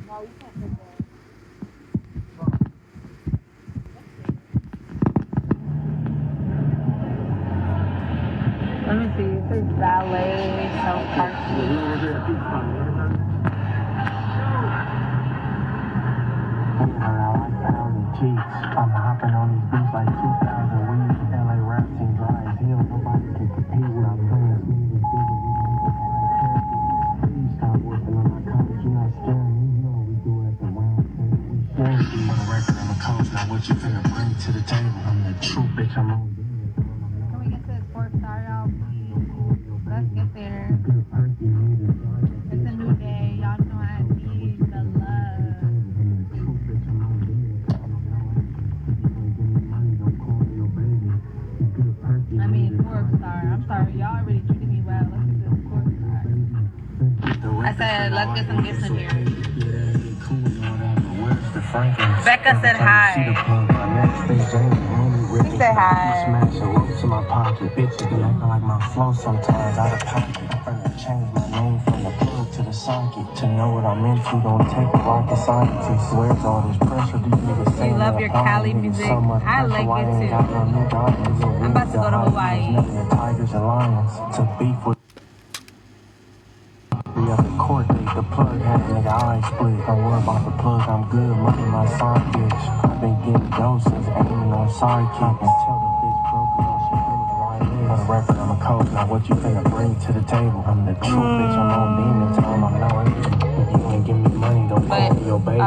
No, you can't sit there. Let me see. It says valet, self-parking. I'm hopping on these beats like 2,000 weeds. LA rap team dry as hell. Nobody can compete with our playing smooth and bigger. We make the right character. Please stop working on my college. You're not scaring me. You know what we do at the round table. We share you on the record. I'm a coach. Now what you finna bring to the table? I'm the true bitch. I'm on business. Can we get to this 4-star, y'all, please? Let's get there. It's a new day. Y'all know I need the love. I mean, 4-star. I'm sorry. Y'all already treated me well. Let's do 4-star. I said, let's get some gifts in here. Becca said hi. She said hi. Smash a rope to my pocket. Bitches be acting like my flow sometimes out of pocket. I'm finna change my name from the plug to the socket. To know what I'm into, don't take a rocket scientist. Where's all this pressure? These niggas say you love your Cali music. So much I like it too. I'm about to go to Hawaii. Tigers and lions to beef with. We at the court date, the plug had a nigga eye split. Don't worry about the plug, I'm good, money my side bitch. I've been getting doses, aiming on sidekick. And tell the bitch broke all she do is ride in. For the record, I'm a coach, now what you finna bring to the table? I'm the true bitch, I'm on demon time, I'm no angel. If you ain't give me money, don't call me your baby.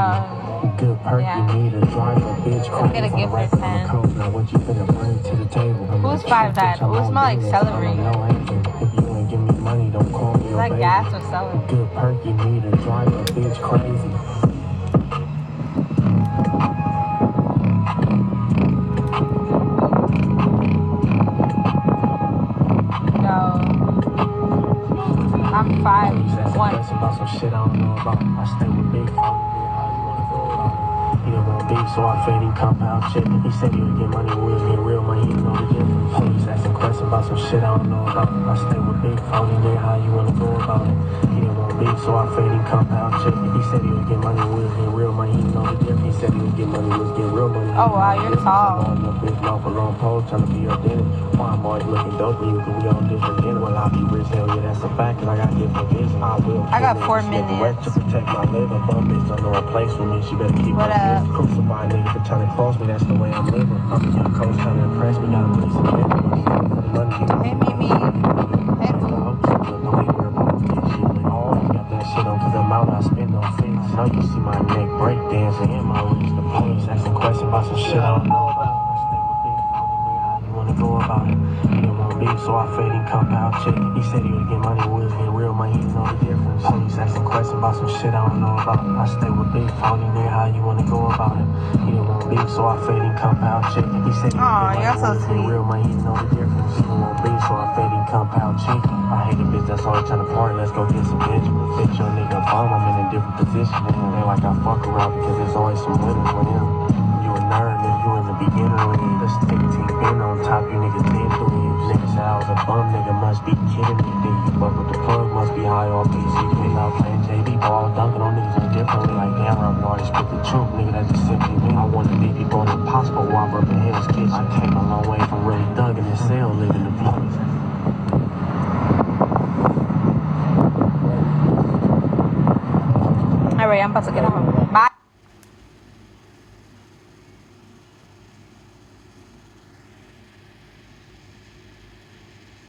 Good perk, you need a driver, bitch. Let's get a gift for 10. Now what you finna bring to the table? Who's 5 that? It smell like celery. If you ain't give me money, don't call me your baby. Is that gas or celery? Good perk, you need a driver, bitch, crazy. No. I'm 5'1". About some shit I don't know about. I stay with big folk. He don't want beef, so I fed him compound shit. He said he would get money, we was getting real money, you know the difference. Police asking questions about some shit I don't know about. I stay with big folk, nigga, how you wanna go about it? He didn't want beef, so I fed him compound shit. He said he would get money, we was getting real money, you know the difference. He said he would get money, we was getting real money. Oh wow, you're tall. I'm a big mouth, a long pole, trying to be your dinner. Why I'm always looking dope when you could be on different dinner. Well, I'll be rich, hell yeah, that's a fact, and I got different vision. I got 4 minutes. To protect my liver, bum bitch don't know a place for me. She better keep what my up? Crucify nigga for trying to cross me, that's the way I'm living. I'm a young coach trying to impress me, gotta put some money. Hey Mimi. Hey boo. Shit on, cause I'm out, I spend on things. Now you see my neck break dancing in my wrist. The police asking questions about some shit I don't know about. I stay with big folk, nigga, how you wanna go about it? He didn't want beef, so I fed him compound shit. He said he would get money, we was getting real money, you know the difference. Police asking questions about some shit I don't know about. I stay with big folk, nigga, how you wanna go about it? He didn't want beef, so I fed him compound shit. He said he would get money, we was getting real money, you know the difference. He didn't want beef, so I fed him compound shit. I hate a bitch that's always trying to party, let's go get some Benjamin. Fit your nigga bum, I'm in a different position. Ain't like I fuck around because there's always some winners with him. You a nerd if you in the beginner league. Let's take a team been on top, you niggas been through it. Niggas said I was a bum, nigga must be kidding me. Then you fuck with the plug, must be high off PC. Nigga out playing JV ball, dunking on niggas indifferently. Like damn, I'm already spit the truth, nigga, that's just simply me. I wanna beat people in impossible while up in Hell's Kitchen. I came a long way from really thugging in cell, living the place. Alright, I'm about to get home.